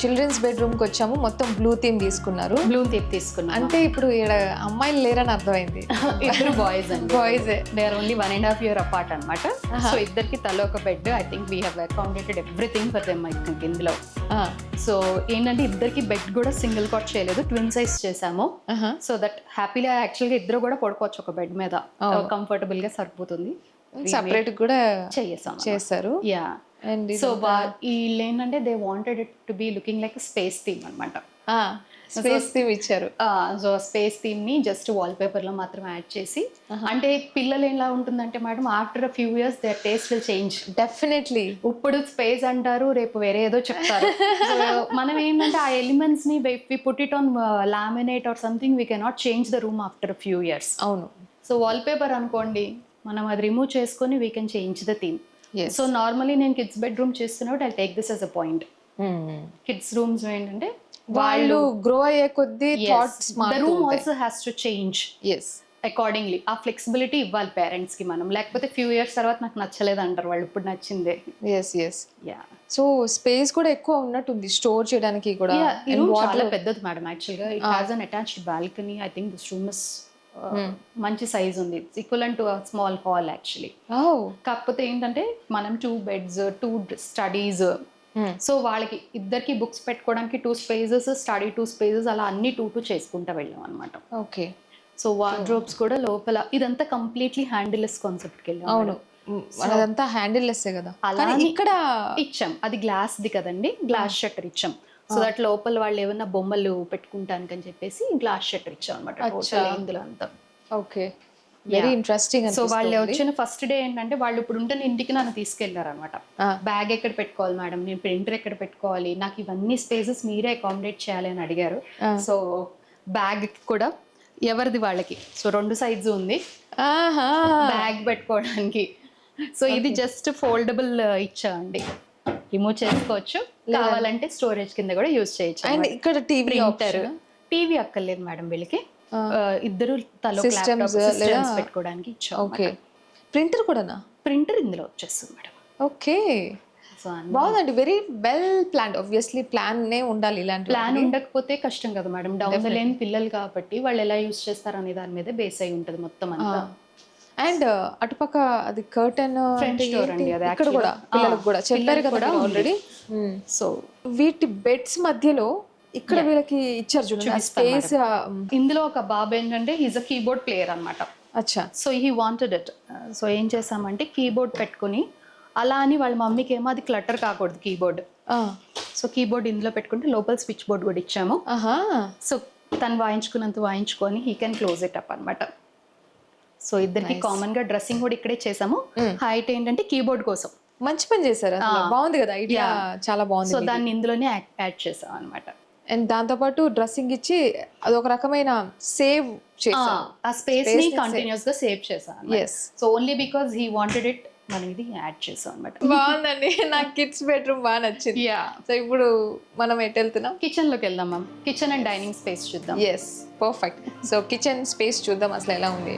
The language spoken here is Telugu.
చిల్డ్రన్స్ బెడ్రూమ్ కి వచ్చాము. మొత్తం బ్లూ థీమ్ తీసుకున్నారు. బ్లూ థీమ్ తీసుకున్నాం. అంటే ఇప్పుడు ఇక్కడ అమ్మాయిలు లేరని అర్థమైంది. ఇద్దరు బాయ్స్ అండి. Boys they are only 1.5 year apart అనమాట. సో ఇద్దరికి తల ఒక bed. I think we have accommodated everything for them. I think ఇందులో సో ఏంటంటే ఇద్దరికి బెడ్ కూడా సింగిల్ కాట్ చేయలేదు, ట్విన్ సైజ్ చేసాము. సో దట్ హ్యాపీగా యాక్చువల్గా ఇద్దరు కూడా పడుకోవచ్చు ఒక బెడ్ మీద, కంఫర్టబుల్ గా సరిపోతుంది. సెపరేట్ కూడా చేస్తారు. యా. అండ్ సో వీళ్ళు ఏంటంటే they wanted it to be looking like space theme అనమాట. స్పేస్ థీమ్ ఇచ్చారు. సో స్పేస్ థీమ్ ని జస్ట్ వాల్ పేపర్ లో మాత్రం యాడ్ చేసి, అంటే పిల్లలు ఎలా ఉంటుందంటే madam after a few years their taste will change. Definitely. ఇప్పుడు స్పేస్ అంటారు, రేపు వేరే ఏదో చెప్తారు. మనం ఏంటంటే ఆ ఎలిమెంట్స్ ని we put it on laminate or something, we cannot change the room after a few years. అవును. సో వాల్ పేపర్ అనుకోండి, మనం అది రిమూవ్ చేసుకొని we can change the theme. So normally నేను కిడ్స్ బెడ్రూమ్ చేస్తున్నప్పుడు I take this as a point. Kids rooms ఏంటంటే వాళ్ళు గ్రో అయ్యే కొద్దీ thoughts the room also has to change yes accordingly. ఆ ఫ్లెక్సిబిలిటీ ఇవ్వాలి పేరెంట్స్ కి మనం, లేకపోతే ఫ్యూ ఇయర్స్ తర్వాత నాకు నచ్చలేదు అంటారు వాళ్ళు, ఇప్పుడు నచ్చిందే. yes సో స్పేస్ కూడా ఎక్కువ ఉన్నట్టుంది స్టోర్ చేయడానికి కూడా. ఈ రూమ్ చాలా పెద్దది మేడం. యాక్చువల్ గా it has an attached balcony. I think this room is మంచి సైజ్ ఉంది, equivalent to small hall actually. కాకపోతే ఏంటంటే మనం 2 beds 2 స్టడీస్, సో వాళ్ళకి ఇద్దరికి బుక్స్ పెట్టుకోవడానికి 2 spaces, స్టడీ 2 spaces, అలా అన్ని 2 చేసుకుంటా వెళ్ళాం అనమాట. ఓకే. సో వార్డ్రోబ్స్ కూడా లోపల ఇదంతా కంప్లీట్లీ హ్యాండిల్లెస్ కాన్సెప్ట్ కి వెళ్ళాం. అవును, అదంతా హ్యాండిల్లెస్ కదా. అలా ఇక్కడ ఇచ్చాం, అది గ్లాస్ ది కదండి, గ్లాస్ షట్టర్ ఇచ్చాం. సో దట్ లోపల వాళ్ళు ఏమన్నా బొమ్మలు పెట్టుకుంటానికి అని చెప్పేసి గ్లాస్ షట్టర్ ఇచ్చాం అనమాట ఇందులో అంతా. Okay, very interesting. సో వాళ్ళు వచ్చిన ఫస్ట్ డే ఏంటంటే వాళ్ళు ఇప్పుడు ఉంటే ఇంటికి నన్ను తీసుకెళ్లారు అనమాట. బ్యాగ్ ఎక్కడ పెట్టుకోవాలి మేడం, నేను ప్రింటర్ ఎక్కడ పెట్టుకోవాలి, నాకు ఇవన్నీ స్పేసెస్ మీరే అకామిడేట్ చేయాలి అని అడిగారు. సో బ్యాగ్ కూడా ఎవరిది వాళ్ళకి, సో 2 sides ఉంది బ్యాగ్ పెట్టుకోవడానికి. సో ఇది జస్ట్ ఫోల్డబుల్ ఇచ్చామండి, రిమూవ్ చేసుకోవచ్చు, కావాలంటే స్టోరేజ్ కింద కూడా యూజ్ చేయొచ్చు. అండ్ ఇక్కడ టీవీ అక్కర్లేదు మేడం వీళ్ళకి, ఇద్దరు సిస్టమ్స్ పెట్టుకోవడానికి ఇచ్చాం. ఓకే. ప్రింటర్ కూడానా? ప్రింటర్ ఇందులో వచ్చేస్తుంది మేడం. ఓకే, బాగుందండి. Very well plan. Obviously plan నే ఉండాలి. ఇలాంటి ప్లాన్ ఉండకపోతే కష్టం కదా మేడం. డౌన్ ద లైన్ పిల్లలు కాబట్టి వాళ్ళు ఎలా యూజ్ చేస్తారు అనే దాని మీద బేస్ అయి ఉంటది మొత్తం అంతా. అండ్ అటుపక్క అది కర్టెన్ ఫ్రంట్ డోర్ అండి, అది ఇక్కడ కూడా పిల్లలకు కూడా చెప్పారు కదా ఆల్రెడీ. సో వీటి బెడ్స్ మధ్యలో ఇక్కడ వీళ్ళకి ఇచ్చారు చూడండి స్పేస్. ఇందులో ఒక బాబు ఏంటంటే హీజ్ అ కీబోర్డ్ ప్లేయర్ అనమాట. అచ్చా. So he wanted it. So ఏం చేసామంటే కీబోర్డ్ పెట్టుకుని, అలా అని వాళ్ళ మమ్మీకి ఏమో అది క్లటర్ కాకూడదు కీబోర్డ్. సో కీబోర్డ్ ఇందులో పెట్టుకుంటే లోపల స్విచ్ బోర్డ్ కూడా ఇచ్చాము. సో తను వాయించుకున్నంత వాయించుకొని he can close it up అనమాట. సో ఇద్దరికి కామన్ గా డ్రెస్సింగ్ కూడా ఇక్కడే చేసాము. హైట్ ఏంటంటే కీబోర్డ్ కోసం మంచి పని చేశారు. బాగుంది కదా ఐడియా, చాలా బాగుంది. సో దాన్ని ఇందులోనే యాడ్ చేసాం అనమాట. అండ్ దాంతో పాటు డ్రెస్సింగ్ ఇచ్చి అదొక రకమైన సేవ్ చేసాం, ఆ స్పేస్ ని కంటిన్యూస్ గా సేవ్ చేసాం. So only because he wanted it మనం ఇది యాడ్ చేసాం అనమాట. బాగుందండి, నాకు కిడ్స్ బెడ్రూమ్ బాగా నచ్చింది. సో ఇప్పుడు మనం ఎటు వెళ్తున్నాం? కిచెన్ లోకి వెళ్దాం ma'am. Kitchen and dining space చూద్దాం. పర్ఫెక్ట్. సో కిచెన్ స్పేస్ చూద్దాం అసలు ఎలా ఉంది.